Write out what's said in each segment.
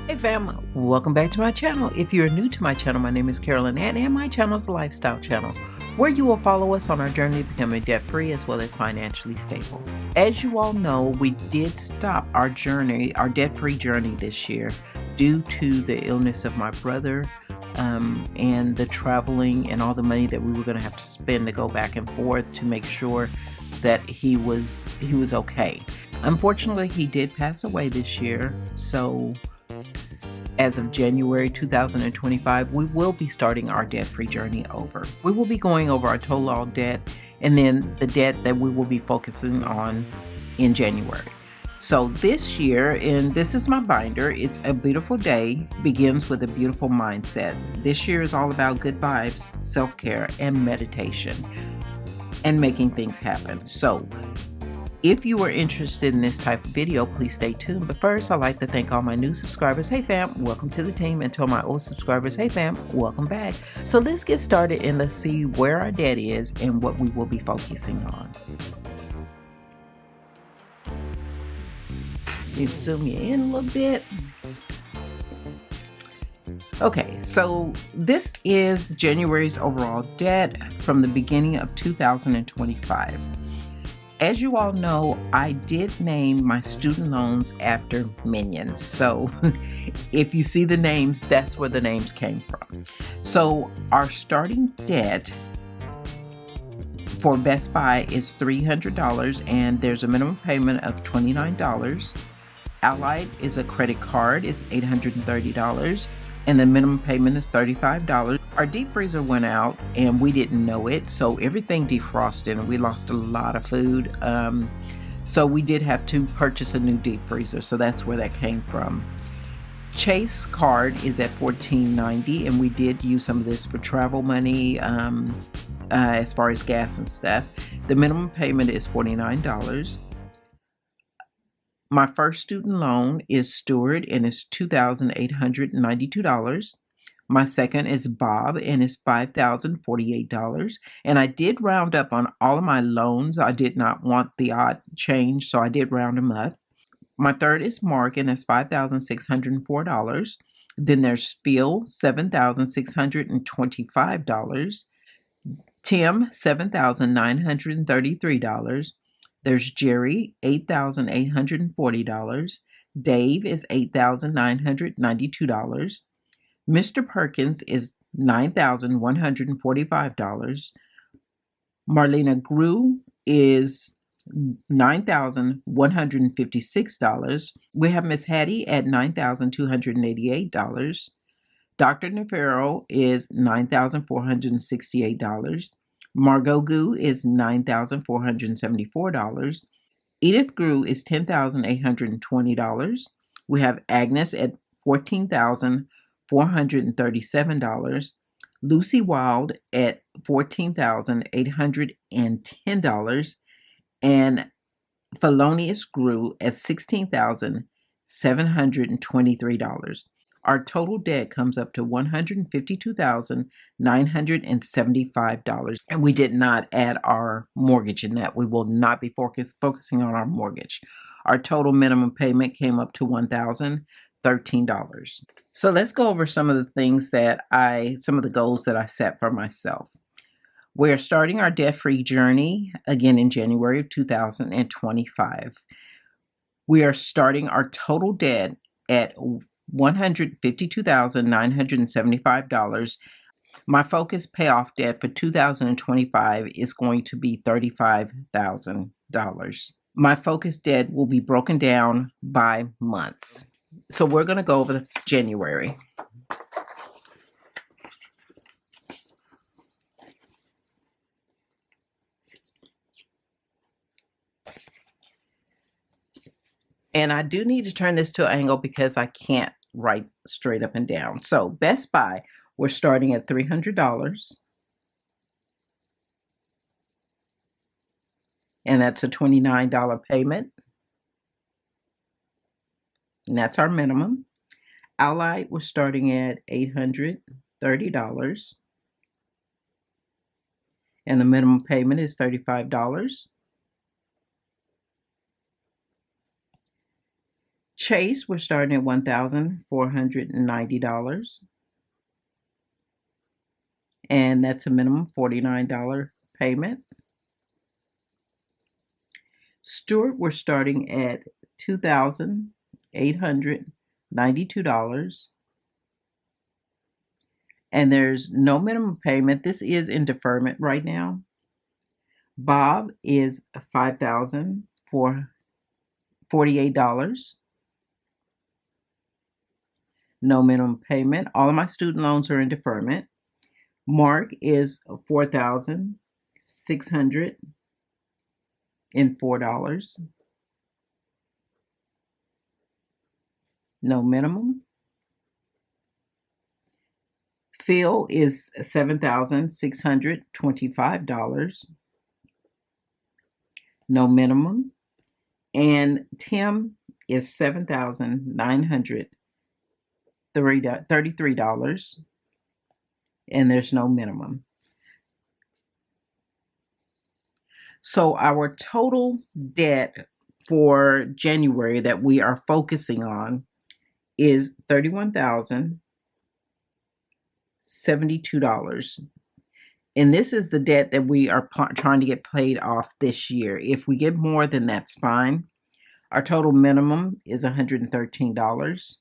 Hey fam, welcome back to my channel. If you're new to my channel, my name is Carolyn and my channel is a lifestyle channel where you will follow us on our journey to becoming debt-free as well as financially stable. As you all know, we did stop our journey, our debt-free journey this year due to the illness of my brother and the traveling and all the money that we were going to have to spend to go back and forth to make sure that he was okay. Unfortunately, he did pass away this year, so as of January 2025, we will be starting our debt-free journey over. We will be going over our total all debt and then the debt that we will be focusing on in January. So this year, and this is my binder, it's a beautiful day, begins with a beautiful mindset. This year is all about good vibes, self-care, and meditation, and making things happen. So if you are interested in this type of video, please stay tuned. But first, I'd like to thank all my new subscribers. Hey fam, welcome to the team. And to all my old subscribers, hey fam, welcome back. So let's get started and let's see where our debt is and what we will be focusing on. Let's zoom you in a little bit. Okay, so this is January's overall debt from the beginning of 2025. As you all know, I did name my student loans after minions. So if you see the names, that's where the names came from. So our starting debt for Best Buy is $300 and there's a minimum payment of $29. Allied is a credit card, it's $830 and the minimum payment is $35. Our deep freezer went out and we didn't know it, so everything defrosted and we lost a lot of food. So we did have to purchase a new deep freezer, so that's where that came from. Chase card is at $14.90 and we did use some of this for travel money as far as gas and stuff. The minimum payment is $49. My first student loan is Stewart and it's $2,892. My second is Bob and it's $5,048. And I did round up on all of my loans. I did not want the odd change, so I did round them up. My third is Mark and it's $5,604. Then there's Phil, $7,625. Tim, $7,933. There's Jerry, $8,840. Dave is $8,992. Mr. Perkins is $9,145. Marlena Grew is $9,156. We have Miss Hattie at $9,288. Dr. Nefero is $9,468. Margot Goo is $9,474. Edith Grew is $10,820. We have Agnes at $14,437. Lucy Wild at $14,810. And Felonious Grew at $16,723. Our total debt comes up to $152,975. And we did not add our mortgage in that. We will not be focusing on our mortgage. Our total minimum payment came up to $1,013. So let's go over some of the things that some of the goals that I set for myself. We're starting our debt-free journey again in January of 2025. We are starting our total debt at $152,975. My focus payoff debt for 2025 is going to be $35,000. My focus debt will be broken down by months. So we're going to go over January. And I do need to turn this to an angle because I can't write straight up and down. So Best Buy, we're starting at $300. And that's a $29 payment. And that's our minimum. Allied, we're starting at $830. And the minimum payment is $35. Chase, we're starting at $1,490. And that's a minimum $49 payment. Stewart, we're starting at $2,892. And there's no minimum payment. This is in deferment right now. Bob is $5,048. No minimum payment. All of my student loans are in deferment. Mark is $4,604. No minimum. Phil is $7,625. No minimum. And Tim is $7,933. And there's no minimum. So our total debt for January that we are focusing on is $31,072. And this is the debt that we are trying to get paid off this year. If we get more, then that's fine. Our total minimum is $113.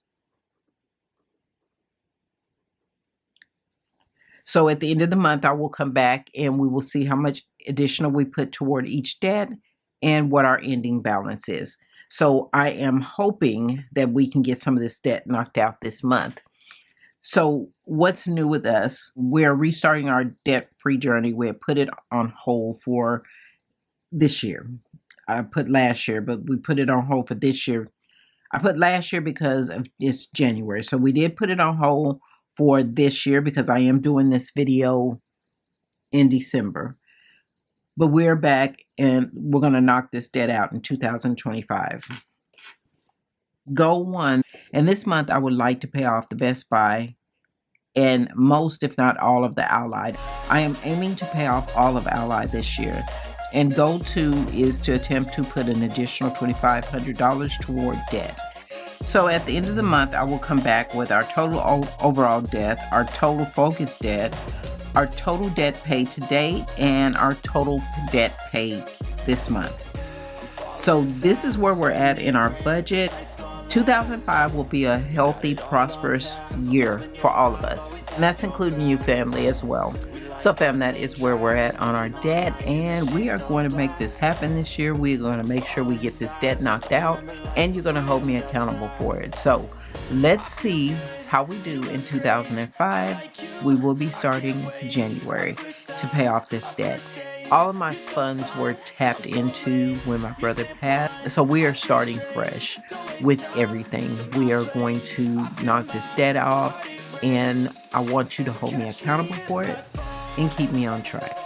So at the end of the month, I will come back and we will see how much additional we put toward each debt and what our ending balance is. So I am hoping that we can get some of this debt knocked out this month. So what's new with us? We're restarting our debt-free journey. We have put it on hold for this year. I put last year, but we put it on hold for this year. I put last year because of it's January. So we did put it on hold for this year because I am doing this video in December. But we're back and we're going to knock this debt out in 2025. Goal 1. And this month I would like to pay off the Best Buy and most, if not all, of the Allied. I am aiming to pay off all of Allied this year. And goal 2 is to attempt to put an additional $2,500 toward debt. So at the end of the month, I will come back with our total overall debt, our total focus debt, our total debt paid to date, and our total debt paid this month. So this is where we're at in our budget. 2005 will be a healthy, prosperous year for all of us. And that's including you, family, as well. So, fam, that is where we're at on our debt. And we are going to make this happen this year. We're going to make sure we get this debt knocked out. And you're going to hold me accountable for it. So, let's see how we do in 2005. We will be starting January to pay off this debt. All of my funds were tapped into when my brother passed. So we are starting fresh with everything. We are going to knock this debt off, and I want you to hold me accountable for it and keep me on track.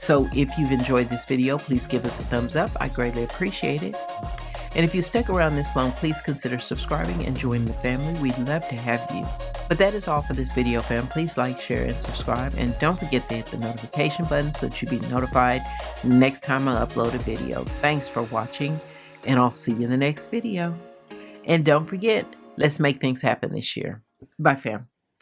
So if you've enjoyed this video, please give us a thumbs up. I greatly appreciate it. And if you stuck around this long, please consider subscribing and joining the family. We'd love to have you. But that is all for this video, fam. Please like, share, and subscribe. And don't forget to hit the notification button so that you'll be notified next time I upload a video. Thanks for watching, and I'll see you in the next video. And don't forget, let's make things happen this year. Bye, fam.